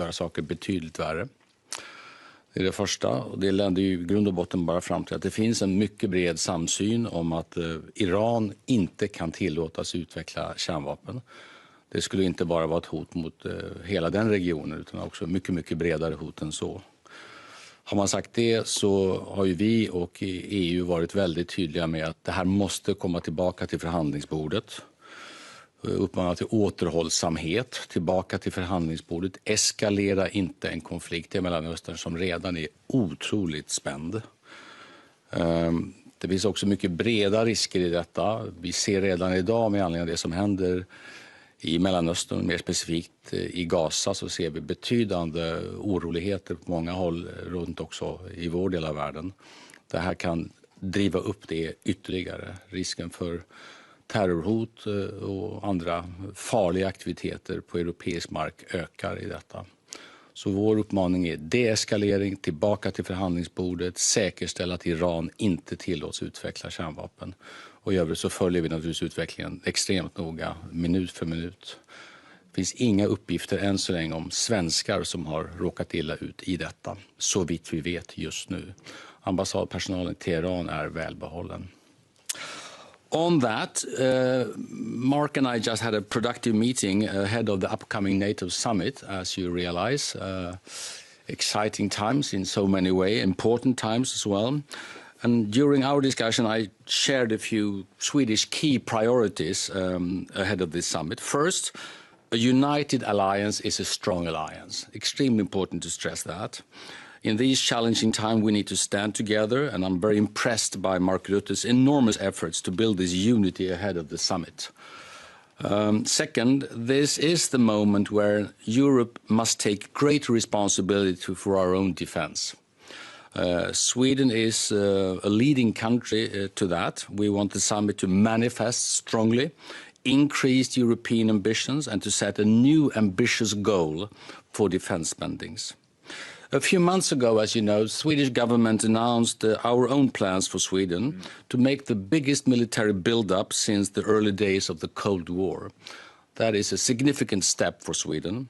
göra saker betydligt värre. Det är det första, och det länder ju i grund och botten bara fram till att det finns en mycket bred samsyn om att Iran inte kan tillåtas utveckla kärnvapen. Det skulle inte bara vara ett hot mot hela den regionen utan också mycket, mycket bredare hot än så. Har man sagt det så har ju vi och EU varit väldigt tydliga med att det här måste komma tillbaka till förhandlingsbordet. Uppmanar till återhållsamhet, tillbaka till förhandlingsbordet. Eskalera inte en konflikt i Mellanöstern som redan är otroligt spänd. Det finns också mycket breda risker i detta. Vi ser redan idag med anledning av det som händer i Mellanöstern, mer specifikt i Gaza, så ser vi betydande oroligheter på många håll runt också i vår del av världen. Det här kan driva upp det ytterligare. Risken för terrorhot och andra farliga aktiviteter på europeisk mark ökar i detta. Så vår uppmaning är deeskalering, tillbaka till förhandlingsbordet, säkerställa att Iran inte tillåts utveckla kärnvapen. Och i övrigt så följer vi naturligtvis utvecklingen extremt noga, minut för minut. Det finns inga uppgifter än så länge om svenskar som har råkat illa ut i detta, så vitt vi vet just nu. Ambassadpersonalen i Teheran är välbehållen. On that, Mark and I just had a productive meeting ahead of the upcoming NATO summit, as you realize. Exciting times in so many ways, important times as well. And during our discussion, I shared a few Swedish key priorities ahead of this summit. First, a united alliance is a strong alliance. Extremely important to stress that. In these challenging times, we need to stand together, and I'm very impressed by Mark Rutte's enormous efforts to build this unity ahead of the summit. Second, this is the moment where Europe must take great responsibility for our own defense. Sweden is a leading country to that. We want the summit to manifest strongly increased European ambitions and to set a new ambitious goal for defense spendings. A few months ago, as you know, the Swedish government announced our own plans for Sweden to make the biggest military build-up since the early days of the Cold War. That is a significant step for Sweden.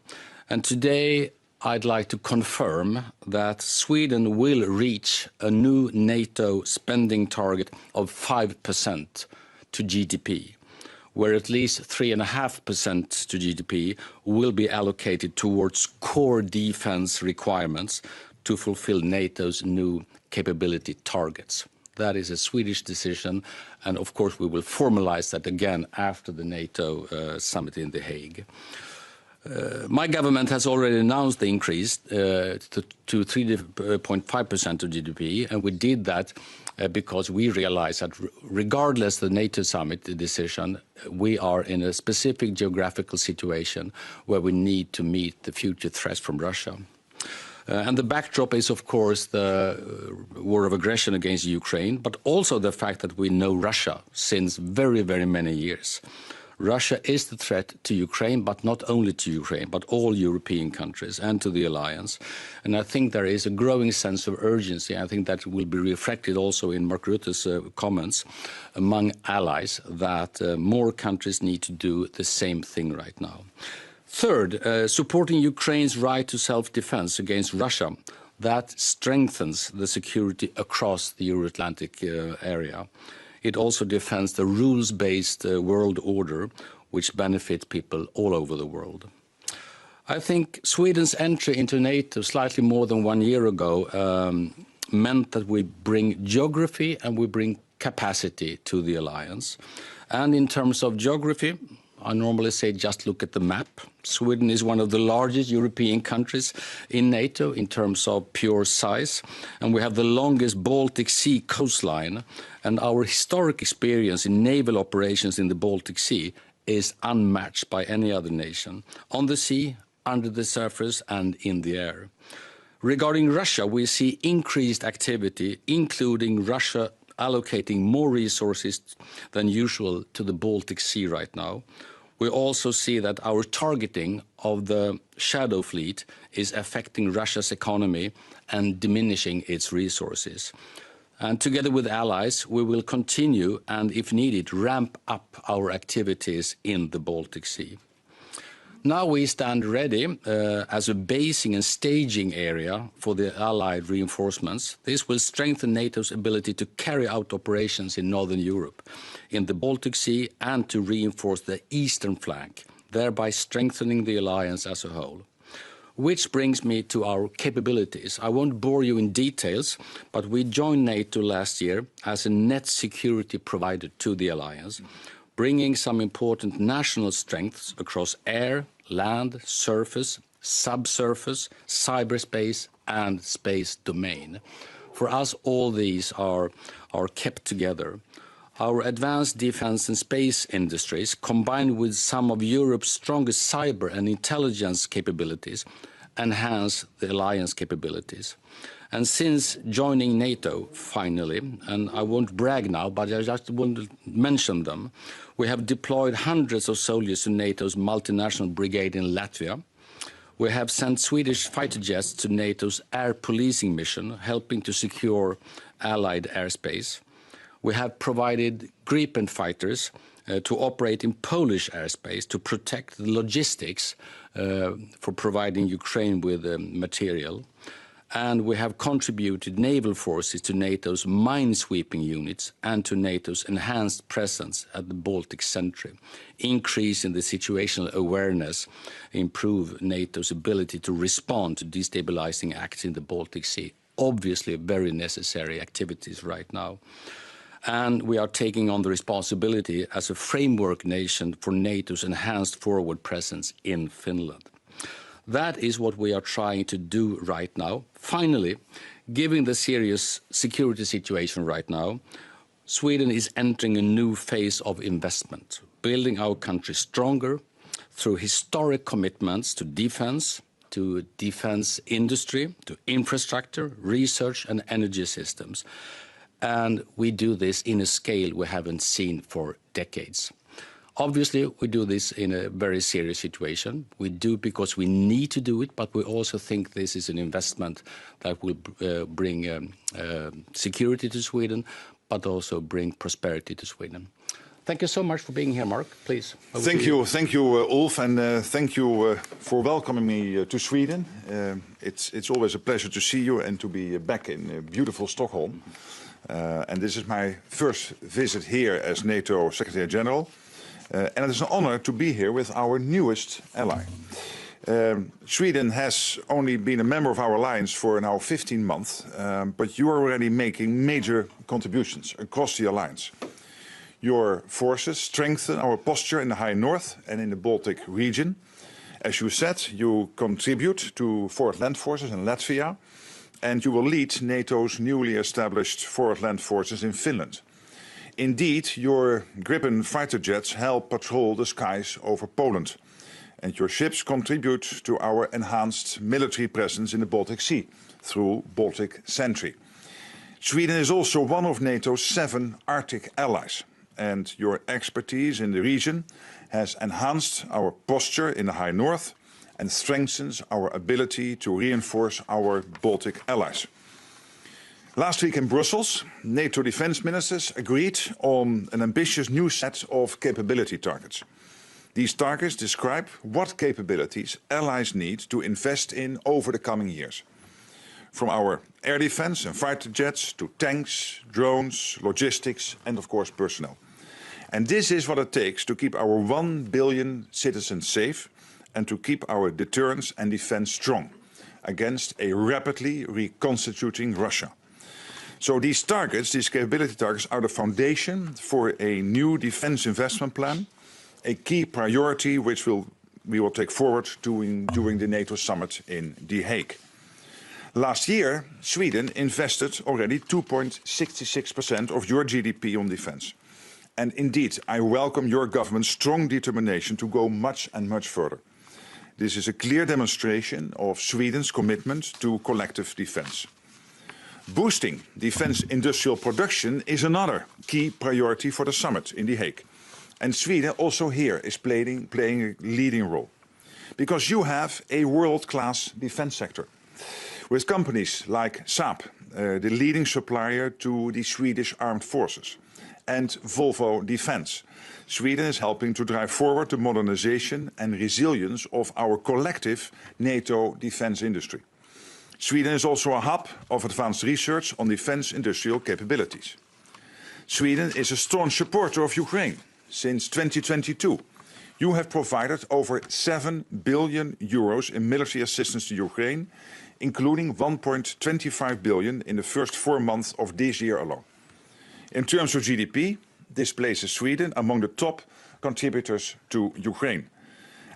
And today, I'd like to confirm that Sweden will reach a new NATO spending target of 5% to GDP, where at least 3.5% to GDP will be allocated towards core defense requirements to fulfill NATO's new capability targets. That is a Swedish decision, and of course we will formalize that again after the NATO summit in The Hague. My government has already announced the increase to 3.5% of GDP, and we did that because we realize that regardless of the NATO summit decision, we are in a specific geographical situation where we need to meet the future threats from Russia. And the backdrop is, of course, the war of aggression against Ukraine, but also the fact that we know Russia since very, very many years. Russia is the threat to Ukraine, but not only to Ukraine, but all European countries and to the alliance. And I think there is a growing sense of urgency. I think that will be reflected also in Mark Rutte's comments among allies that more countries need to do the same thing right now. Third, supporting Ukraine's right to self-defense against Russia. That strengthens the security across the Euro-Atlantic area. It also defends the rules-based world order, which benefits people all over the world. I think Sweden's entry into NATO slightly more than 1 year ago meant that we bring geography and we bring capacity to the alliance. And in terms of geography, I normally say just look at the map. Sweden is one of the largest European countries in NATO in terms of pure size, and we have the longest Baltic Sea coastline, and our historic experience in naval operations in the Baltic Sea is unmatched by any other nation, on the sea, under the surface, and in the air. Regarding Russia, we see increased activity, including Russia allocating more resources than usual to the Baltic Sea right now. We also see that our targeting of the shadow fleet is affecting Russia's economy and diminishing its resources. And together with allies, we will continue and, if needed, ramp up our activities in the Baltic Sea. Now we stand ready as a basing and staging area for the Allied reinforcements. This will strengthen NATO's ability to carry out operations in Northern Europe, in the Baltic Sea, and to reinforce the eastern flank, thereby strengthening the alliance as a whole. Which brings me to our capabilities. I won't bore you in details, but we joined NATO last year as a net security provider to the alliance, bringing some important national strengths across air, land, surface, subsurface, cyberspace, and space domain. For us, all these are kept together. Our advanced defense and space industries, combined with some of Europe's strongest cyber and intelligence capabilities, enhance the alliance capabilities. And since joining NATO, finally, and I won't brag now, but I just want to mention them, we have deployed hundreds of soldiers to NATO's multinational brigade in Latvia. We have sent Swedish fighter jets to NATO's air policing mission, helping to secure Allied airspace. We have provided Gripen fighters to operate in Polish airspace to protect the logistics for providing Ukraine with material. And we have contributed naval forces to NATO's minesweeping units and to NATO's enhanced presence at the Baltic Sentry, increasing the situational awareness, improve NATO's ability to respond to destabilizing acts in the Baltic Sea. Obviously, very necessary activities right now. And we are taking on the responsibility as a framework nation for NATO's enhanced forward presence in Finland. That is what we are trying to do right now. Finally, given the serious security situation right now, Sweden is entering a new phase of investment, building our country stronger through historic commitments to defense industry, to infrastructure, research and energy systems. And we do this in a scale we haven't seen for decades. Obviously, we do this in a very serious situation. We do because we need to do it, but we also think this is an investment that will bring security to Sweden, but also bring prosperity to Sweden. Thank you so much for being here, Mark. Please. Thank you, Ulf, and thank you for welcoming me to Sweden. It's always a pleasure to see you and to be back in beautiful Stockholm. And this is my first visit here as NATO Secretary General. And it is an honor to be here with our newest ally. Sweden has only been a member of our alliance for now 15 months, but you are already making major contributions across the alliance. Your forces strengthen our posture in the High North and in the Baltic region. As you said, you contribute to forward land forces in Latvia, and you will lead NATO's newly established forward land forces in Finland. Indeed, your Gripen fighter jets help patrol the skies over Poland, and your ships contribute to our enhanced military presence in the Baltic Sea through Baltic Sentry. Sweden is also one of NATO's 7 Arctic allies, and your expertise in the region has enhanced our posture in the High North and strengthens our ability to reinforce our Baltic allies. Last week in Brussels, NATO defense ministers agreed on an ambitious new set of capability targets. These targets describe what capabilities allies need to invest in over the coming years. From our air defense and fighter jets to tanks, drones, logistics and of course personnel. And this is what it takes to keep our 1 billion citizens safe and to keep our deterrence and defense strong against a rapidly reconstituting Russia. So these targets, these capability targets, are the foundation for a new defense investment plan, a key priority which we will take forward during the NATO summit in The Hague. Last year, Sweden invested already 2.66% of your GDP on defense. And indeed, I welcome your government's strong determination to go much and much further. This is a clear demonstration of Sweden's commitment to collective defense. Boosting defense industrial production is another key priority for the summit in The Hague. And Sweden also here is playing a leading role. Because you have a world-class defense sector. With companies like Saab, the leading supplier to the Swedish armed forces. and Volvo Defence. Sweden is helping to drive forward the modernization and resilience of our collective NATO defence industry. Sweden is also a hub of advanced research on defence industrial capabilities. Sweden is a staunch supporter of Ukraine. Since 2022, you have provided over 7 billion euros in military assistance to Ukraine, including 1.25 billion in the first 4 months of this year alone. In terms of GDP, this places Sweden among the top contributors to Ukraine.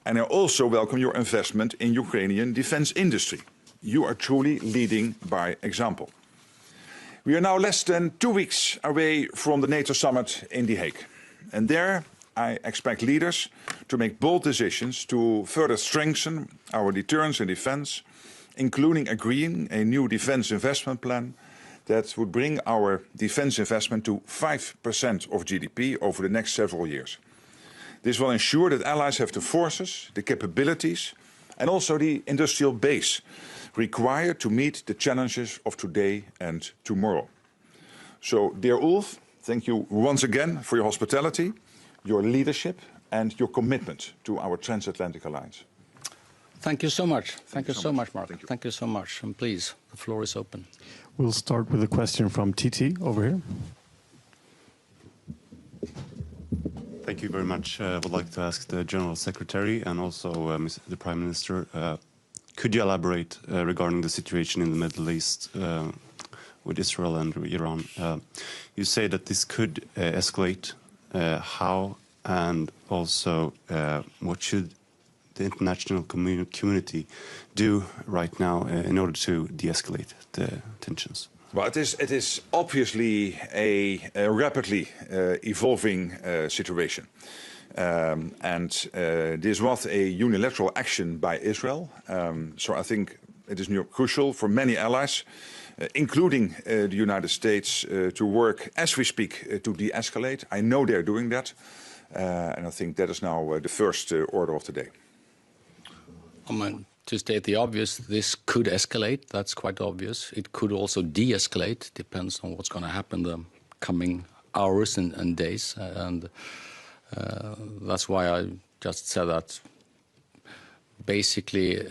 And I also welcome your investment in Ukrainian defence industry. You are truly leading by example. We are now less than 2 weeks away from the NATO summit in The Hague. And there I expect leaders to make bold decisions to further strengthen our deterrence and defence, including agreeing a new defence investment plan that would bring our defence investment to 5% of GDP over the next several years. This will ensure that allies have the forces, the capabilities and also the industrial base required to meet the challenges of today and tomorrow. So, dear Ulf, thank you once again for your hospitality, your leadership and your commitment to our transatlantic alliance. Thank you so much. Thank you so much, Mark. Thank you so much. And please, the floor is open. We'll start with a question from TT over here. Thank you very much. I would like to ask the General Secretary and also the Prime Minister, could you elaborate regarding the situation in the Middle East with Israel and Iran? You say that this could escalate. How and also what should the international community do right now in order to de-escalate the tensions? Well, it is obviously a rapidly evolving situation. This was a unilateral action by Israel. So I think it is crucial for many allies, including the United States, to work as we speak to de-escalate. I know they're doing that. And I think that is now the first order of the day. To state the obvious, this could escalate. That's quite obvious. It could also de-escalate. Depends on what's going to happen the coming hours and days. And that's why I just said that basically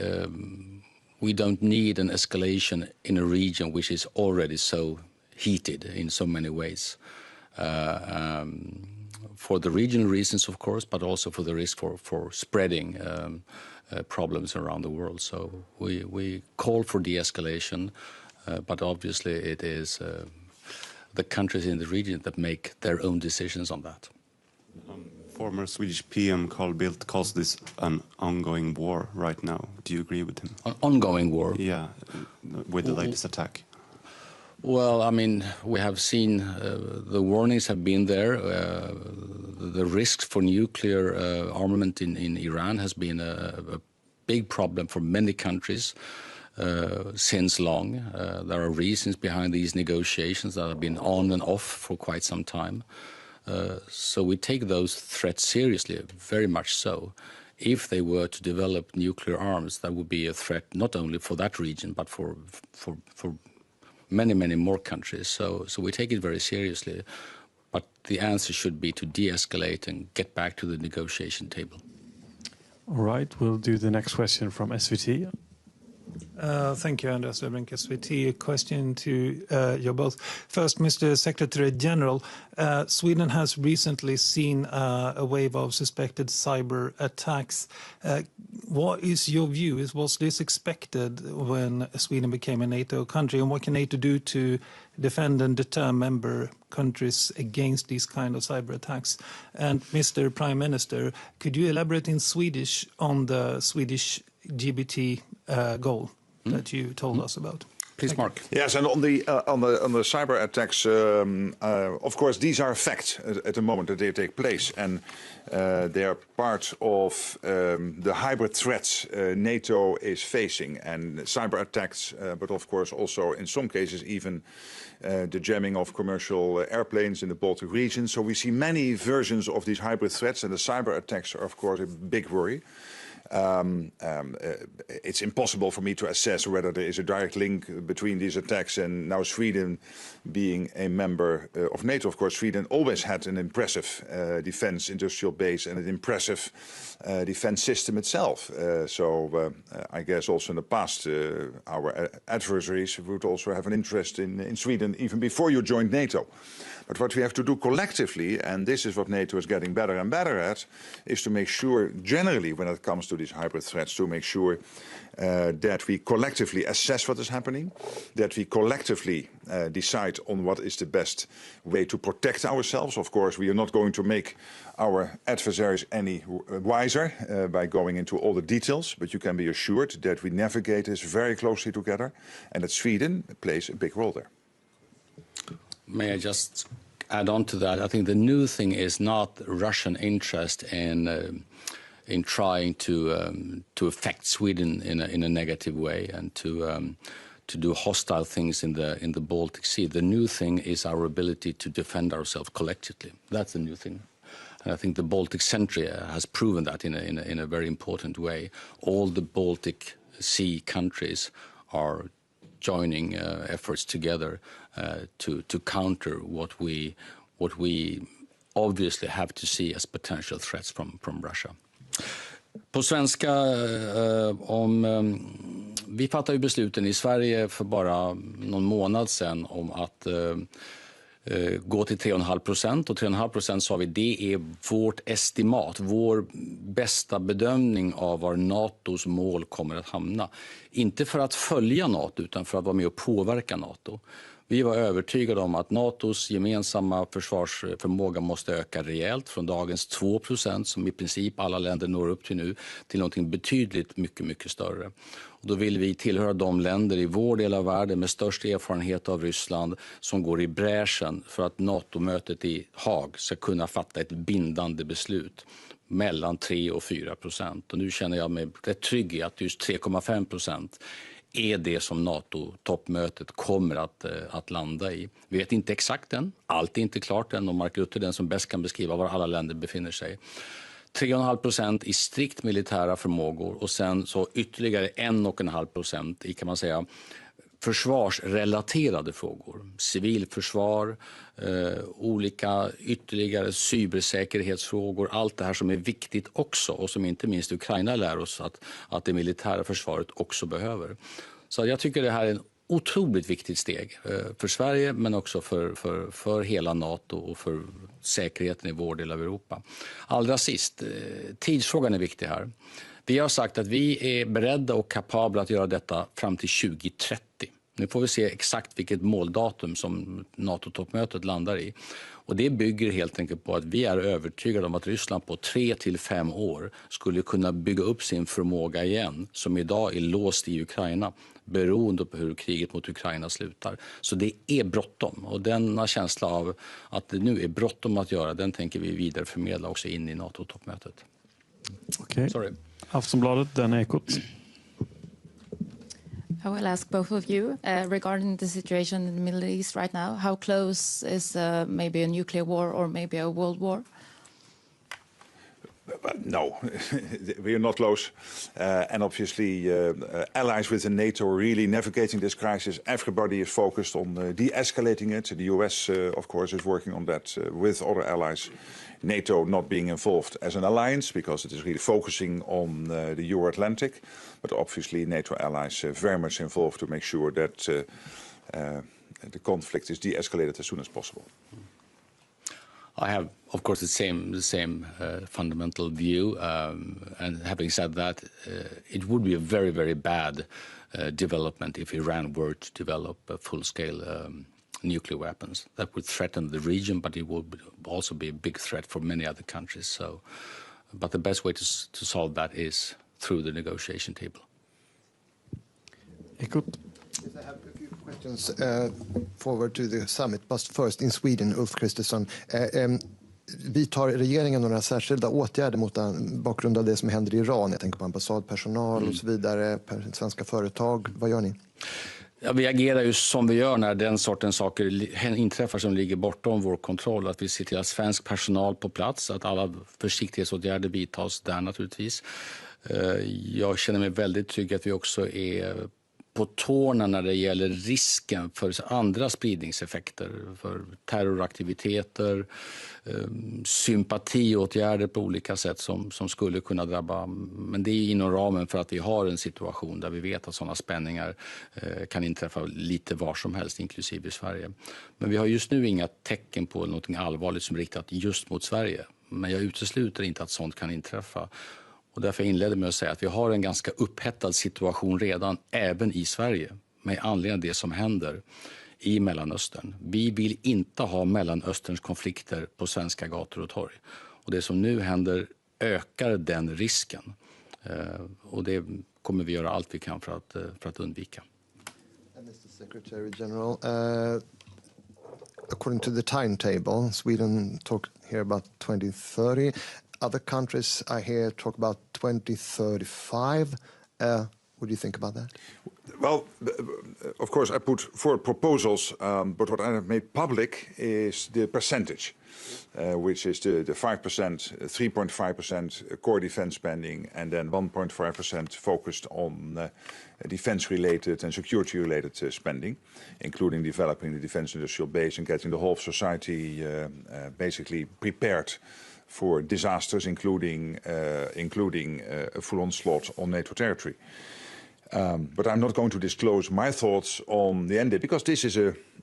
we don't need an escalation in a region which is already so heated in so many ways. For the regional reasons, of course, but also for the risk for spreading problems around the world. So we call for de-escalation, but obviously it is the countries in the region that make their own decisions on that. Former Swedish PM Carl Bildt calls this an ongoing war right now. Do you agree with him? An ongoing war? Yeah, with the latest attack. Well, I mean, we have seen the warnings have been there. The risks for nuclear armament in Iran has been a big problem for many countries since long. There are reasons behind these negotiations that have been on and off for quite some time. So we take those threats seriously, very much so. If they were to develop nuclear arms, that would be a threat not only for that region, but for many, many more countries. So we take it very seriously. But the answer should be to de-escalate and get back to the negotiation table. All right, we'll do the next question from SVT. Thank you, Anders Öbrink, SVT. A question to you both. First, Mr. Secretary General, Sweden has recently seen a wave of suspected cyber attacks. What is your view? Was this expected when Sweden became a NATO country? And what can NATO do to defend and deter member countries against these kind of cyber attacks? And Mr. Prime Minister, could you elaborate in Swedish on the Swedish GBT goal that you told us about? Please, Mark. Yes, and on the cyber attacks, of course, these are facts at the moment that they take place, and they are part of the hybrid threats NATO is facing, and cyber attacks, but of course also in some cases even the jamming of commercial airplanes in the Baltic region. So we see many versions of these hybrid threats, and the cyber attacks are of course a big worry. It's impossible for me to assess whether there is a direct link between these attacks and now Sweden being a member of NATO. Of course, Sweden always had an impressive defense industrial base and an impressive defense system itself. I guess also in the past, our adversaries would also have an interest in Sweden even before you joined NATO. But what we have to do collectively, and this is what NATO is getting better and better at, is to make sure, generally when it comes to these hybrid threats, to make sure that we collectively assess what is happening, that we collectively decide on what is the best way to protect ourselves. Of course, we are not going to make our adversaries any wiser by going into all the details, but you can be assured that we navigate this very closely together and that Sweden plays a big role there. May I just add on to that? I think the new thing is not Russian interest in trying to affect Sweden in a negative way and to do hostile things in the Baltic Sea. The new thing is our ability to defend ourselves collectively. That's the new thing. And I think the Baltic Century has proven that in a very important way. All the Baltic Sea countries are joining efforts together to counter what we obviously have to see as potential threats from Russia. På svenska, vi fattade ju besluten i Sverige för bara någon månad sedan om att gå till 3,5%, och 3,5% sa vi, det är vårt estimat, vår bästa bedömning av var NATOs mål kommer att hamna. Inte för att följa NATO utan för att vara med och påverka NATO. Vi var övertygade om att NATOs gemensamma försvarsförmåga måste öka rejält från dagens 2% som i princip alla länder når upp till nu till någonting betydligt mycket större. Och då vill vi tillhöra de länder i vår del av världen med störst erfarenhet av Ryssland som går i bräschen för att NATO-mötet i Haag ska kunna fatta ett bindande beslut mellan 3 och 4%. Och nu känner jag mig rätt trygg i att just 3,5% är det som NATO-toppmötet kommer att landa i. Vi vet inte exakt än, allt är inte klart än, och Mark Rutte är den som bäst kan beskriva var alla länder befinner sig. 3,5% i strikt militära förmågor och sen så ytterligare 1,5% i, kan man säga, försvarsrelaterade frågor. Civilförsvar, olika ytterligare cybersäkerhetsfrågor, allt det här som är viktigt också och som inte minst Ukraina lär oss att det militära försvaret också behöver. Så jag tycker det här är en otroligt viktigt steg för Sverige men också för hela NATO och för säkerheten i vår del av Europa. Allra sist, tidsfrågan är viktig här. Vi har sagt att vi är beredda och kapabla att göra detta fram till 2030. Nu får vi se exakt vilket måldatum som NATO-toppmötet landar i. Och det bygger helt enkelt på att vi är övertygade om att Ryssland på 3 till 5 år skulle kunna bygga upp sin förmåga igen, som idag är låst i Ukraina, beroende på hur kriget mot Ukraina slutar. Så det är bråttom, och denna känsla av att det nu är bråttom att göra, den tänker vi vidareförmedla också in i NATO-toppmötet. Okej. Sorry. Aftonbladet, den Ekot. I will ask both of you regarding the situation in the Middle East right now. How close is maybe a nuclear war or maybe a world war? No, we are not close. And obviously, allies within NATO are really navigating this crisis. Everybody is focused on de-escalating it. The US, of course, is working on that with other allies. NATO not being involved as an alliance because it is really focusing on the Euro-Atlantic. But obviously, NATO allies very much involved to make sure that the conflict is de-escalated as soon as possible. I have, of course, the same fundamental view. And having said that, it would be a very, very bad development if Iran were to develop full-scale nuclear weapons. That would threaten the region, but it would also be a big threat for many other countries. So, but the best way to solve that is through the negotiation table. Ekot. Yes, I have a few questions forward to the summit, but first in Sweden, Ulf Kristersson. Vidtar regeringen några särskilda åtgärder mot bakgrund av det som händer i Iran? Jag tänker på ambassadpersonal och så vidare, svenska företag. Vad gör ni? Ja, vi agerar ju som vi gör när den sortens saker inträffar som ligger bortom vår kontroll. Att vi ser till att svensk personal på plats, att alla försiktighetsåtgärder vidtas där naturligtvis. Jag känner mig väldigt trygg att vi också är på tårna när det gäller risken för andra spridningseffekter, för terroraktiviteter, sympatiåtgärder på olika sätt som skulle kunna drabba. Men det är inom ramen för att vi har en situation där vi vet att sådana spänningar kan inträffa lite var som helst, inklusive i Sverige. Men vi har just nu inga tecken på något allvarligt som är riktat just mot Sverige. Men jag utesluter inte att sånt kan inträffa. Och därför inledde med att säga att vi har en ganska upphettad situation redan även i Sverige med anledning av det som händer i Mellanöstern. Vi vill inte ha Mellanösterns konflikter på svenska gator och torg. Och det som nu händer ökar den risken. Och det kommer vi göra allt vi kan för att undvika. Mr. Secretary General, according to the timetable, Sweden talked here about 2030. Other countries I hear talk about 2035. What do you think about that? Well, of course, I put forward proposals, but what I have made public is the percentage, which is the 5%, 3.5% core defense spending, and then 1.5% focused on defense-related and security-related spending, including developing the defense industrial base and getting the whole of society basically prepared for disasters, including a full onslaught on NATO territory. But I'm not going to disclose my thoughts on the end date, because this is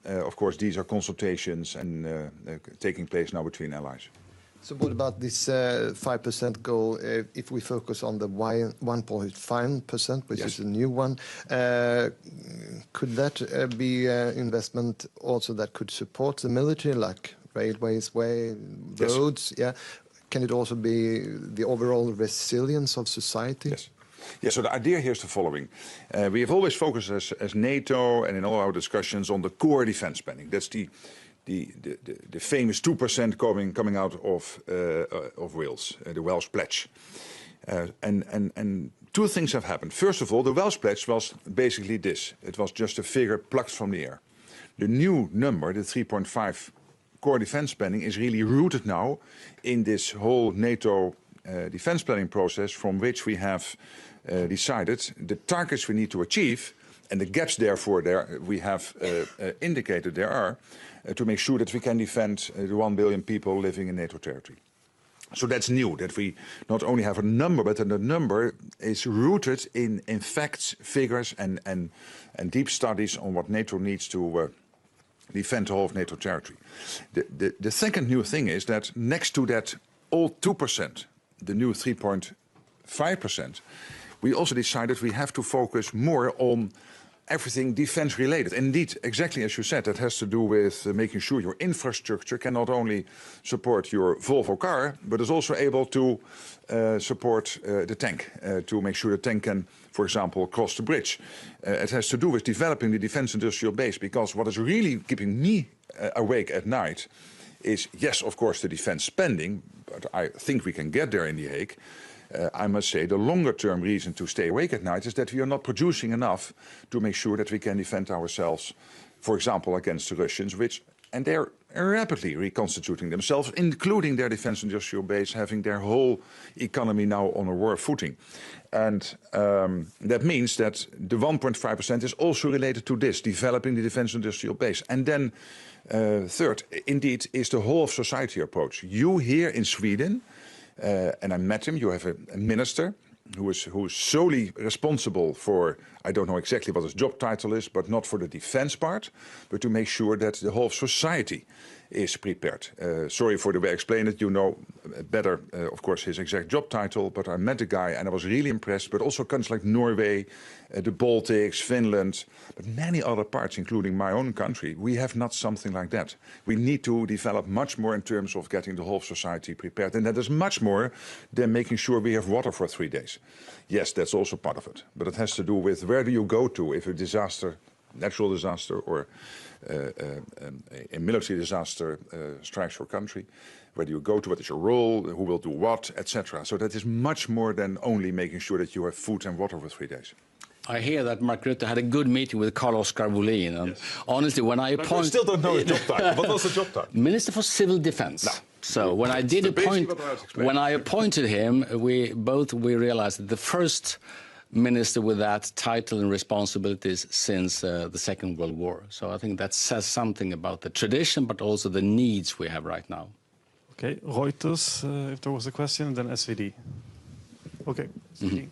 of course, these are consultations and taking place now between allies. So what about this 5% goal, if we focus on the 1.5%, which is a new one, could that be investment also that could support the military, like railways, roads? Yes. Yeah. Can it also be the overall resilience of society? Yes. Yeah, so the idea here is the following. We have always focused as NATO and in all our discussions on the core defense spending. That's the famous 2% coming out of Wales, the Welsh pledge. And two things have happened. First of all, the Welsh pledge was basically this. It was just a figure plucked from the air. The new number, the 3.5 core defense spending, is really rooted now in this whole NATO defense planning process, from which we have decided the targets we need to achieve and the gaps therefore we have indicated there are to make sure that we can defend the 1 billion people living in NATO territory. So that's new, that we not only have a number, but that the number is rooted in facts, figures and deep studies on what NATO needs to defend the whole of NATO territory. The second new thing is that next to that old 2%, the new 3.5%, we also decided we have to focus more on everything defense related. Indeed, exactly as you said, that has to do with making sure your infrastructure can not only support your Volvo car, but is also able to support the tank, to make sure the tank can, for example, cross the bridge. It has to do with developing the defense industrial base, because what is really keeping me awake at night is, yes, of course, the defense spending, but I think we can get there in The Hague. I must say the longer-term reason to stay awake at night is that we are not producing enough to make sure that we can defend ourselves, for example, against the Russians, and they're rapidly reconstituting themselves, including their defense industrial base, having their whole economy now on a war footing. And that means that the 1.5% is also related to this, developing the defense industrial base. And then third, indeed, is the whole of society approach. You here in Sweden, and I met him, you have a minister who is solely responsible for, I don't know exactly what his job title is, but not for the defense part, but to make sure that the whole of society is prepared. Sorry for the way I explained it. You know better, of course, his exact job title, but I met the guy and I was really impressed. But also countries like Norway, the Baltics, Finland, but many other parts, including my own country, we have not something like that. We need to develop much more in terms of getting the whole of society prepared. And that is much more than making sure we have water for 3 days. Yes, that's also part of it. But it has to do with where do you go to if a disaster, natural disaster or a military disaster strikes your country. Where do you go to? What is your role? Who will do what? Etc. So that is much more than only making sure that you have food and water for 3 days. I hear that Mark Rutte had a good meeting with Carl-Oskar Bolin. And honestly, when I appointed... I still don't know his job title. What was the job title? Minister for Civil Defense. No. So when I appointed him, we realized that the first minister with that title and responsibilities since the Second World War. So I think that says something about the tradition, but also the needs we have right now. Okay, Reuters, if there was a question, then SVD. Okay, SVD.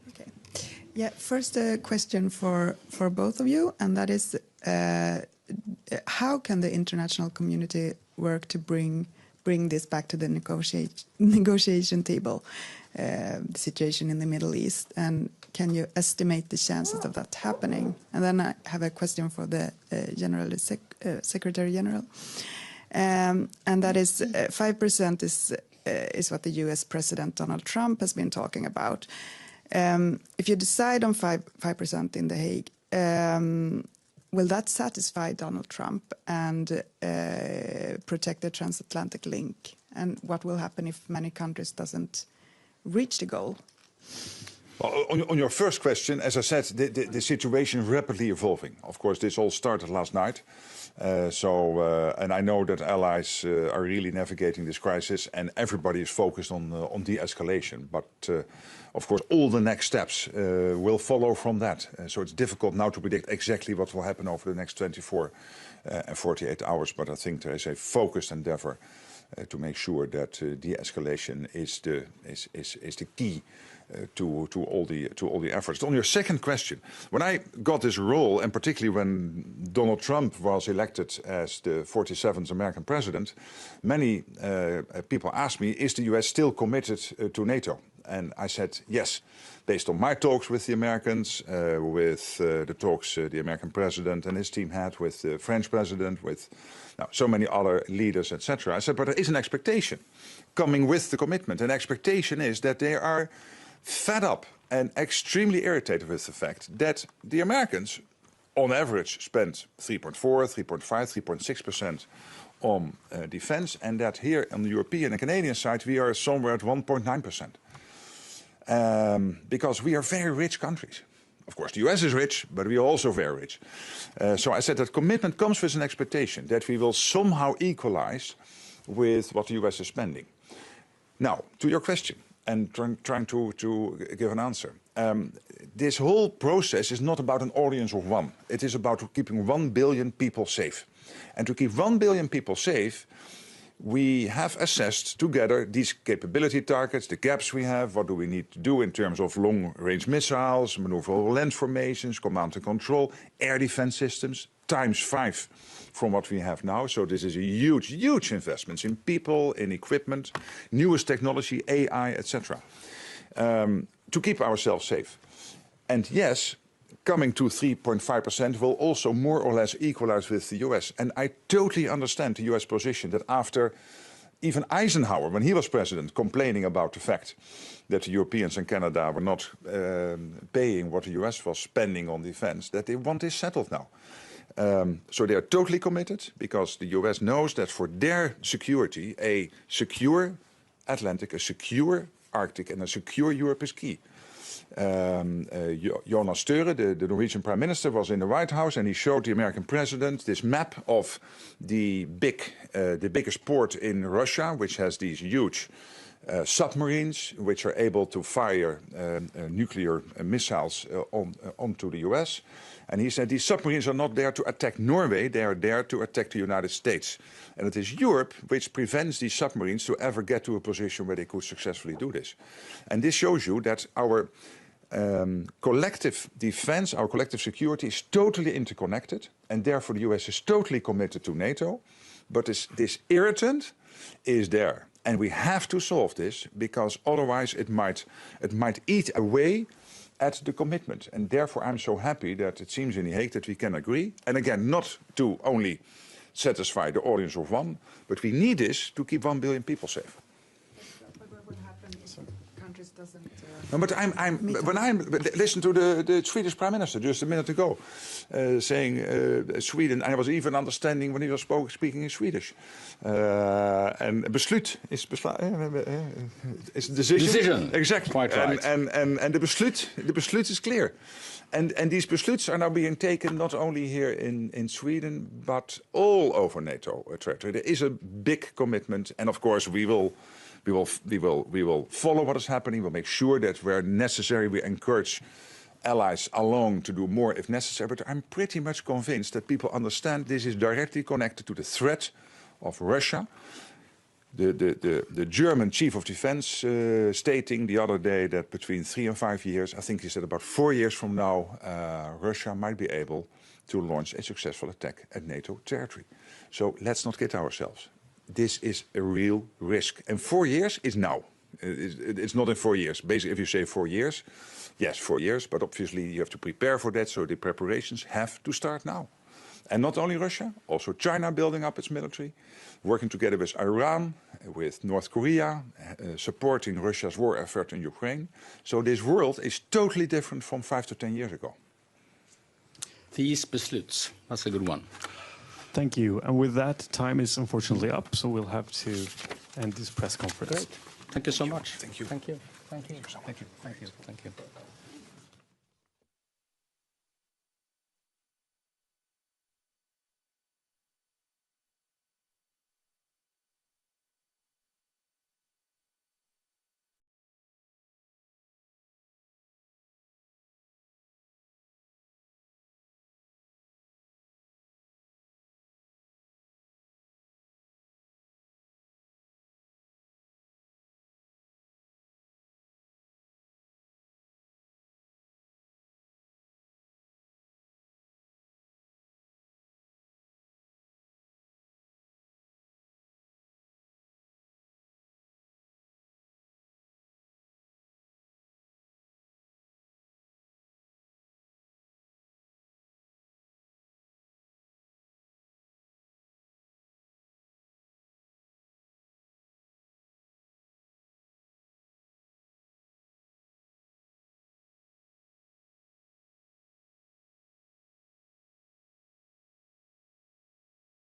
Okay. Yeah, first a question for both of you, and that is, how can the international community work to bring this back to the negotiation table, the situation in the Middle East, and can you estimate the chances of that happening? And then I have a question for the Secretary General, and that is 5% is what the U.S. President Donald Trump has been talking about. If you decide on 5% in The Hague, will that satisfy Donald Trump and protect the transatlantic link? And what will happen if many countries doesn't reach the goal? Well, on your first question, as I said, the situation is rapidly evolving. Of course, this all started last night. And I know that allies are really navigating this crisis, and everybody is focused on de-escalation. But of course, all the next steps will follow from that. So it's difficult now to predict exactly what will happen over the next 24 and 48 hours. But I think there is a focused endeavor to make sure that de-escalation is the key to all the efforts. On your second question, when I got this role, and particularly when Donald Trump was elected as the 47th American president, many people asked me, is the US still committed to NATO? And I said yes, based on my talks with the Americans, with the talks the American president and his team had with the French president, with so many other leaders, etc. I said, but there is an expectation coming with the commitment. An expectation is that they are fed up and extremely irritated with the fact that the Americans, on average, spend 3.4%, 3.5%, 3.6% on defense, and that here on the European and Canadian side, we are somewhere at 1.9%. Because we are very rich countries. Of course, the US is rich, but we are also very rich. So I said that commitment comes with an expectation that we will somehow equalize with what the US is spending. Now, to your question, and trying to give an answer. This whole process is not about an audience of one. It is about keeping 1 billion people safe. And to keep 1 billion people safe, we have assessed together these capability targets, the gaps we have, what do we need to do in terms of long-range missiles, maneuverable land formations, command and control, air defense systems, ×5 from what we have now. So this is a huge, huge investment in people, in equipment, newest technology, AI, etc. To keep ourselves safe. And yes, coming to 3.5% will also more or less equalize with the US. And I totally understand the US position that after even Eisenhower, when he was president, complaining about the fact that the Europeans and Canada were not paying what the US was spending on defense, that they want this settled now. So they are totally committed because the US knows that for their security, a secure Atlantic, a secure Arctic and a secure Europe is key. Jonas Störe, the Norwegian Prime Minister, was in the White House and he showed the American president this map of the biggest port in Russia, which has these huge submarines which are able to fire nuclear missiles onto the US. And he said these submarines are not there to attack Norway, they are there to attack the United States. And it is Europe which prevents these submarines to ever get to a position where they could successfully do this. And this shows you that our collective defense, our collective security is totally interconnected. And therefore the US is totally committed to NATO. But this irritant is there. And we have to solve this because otherwise it might eat away at the commitment. And therefore I'm so happy that it seems in The Hague that we can agree. And again, not to only satisfy the audience of one, but we need this to keep 1 billion people safe. But what will happen if countries doesn't No, but listen to the Swedish Prime Minister just a minute ago, saying Sweden. I was even understanding when he was speaking in Swedish. And beslut is a decision. Exactly. Quite right. And the beslut is clear. And these besluts are now being taken not only here in Sweden, but all over NATO territory. There is a big commitment, and of course we will follow what is happening. We'll make sure that where necessary we encourage allies along to do more if necessary. But I'm pretty much convinced that people understand this is directly connected to the threat of Russia. The German Chief of Defense stating the other day that between 3 and 5 years, I think he said about 4 years from now, Russia might be able to launch a successful attack at NATO territory. So let's not kid ourselves. This is a real risk. And 4 years is now. It's not in 4 years. Basically, if you say 4 years, yes, 4 years, but obviously you have to prepare for that, so the preparations have to start now. And not only Russia, also China building up its military, working together with Iran, with North Korea, supporting Russia's war effort in Ukraine. So this world is totally different from 5 to 10 years ago. These besluts, that's a good one. Thank you. And with that, time is unfortunately up, so we'll have to end this press conference. Great. Thank you so much. Thank you. Thank you. Thank you. Thank you so much. Thank you. Thank you. Thank you.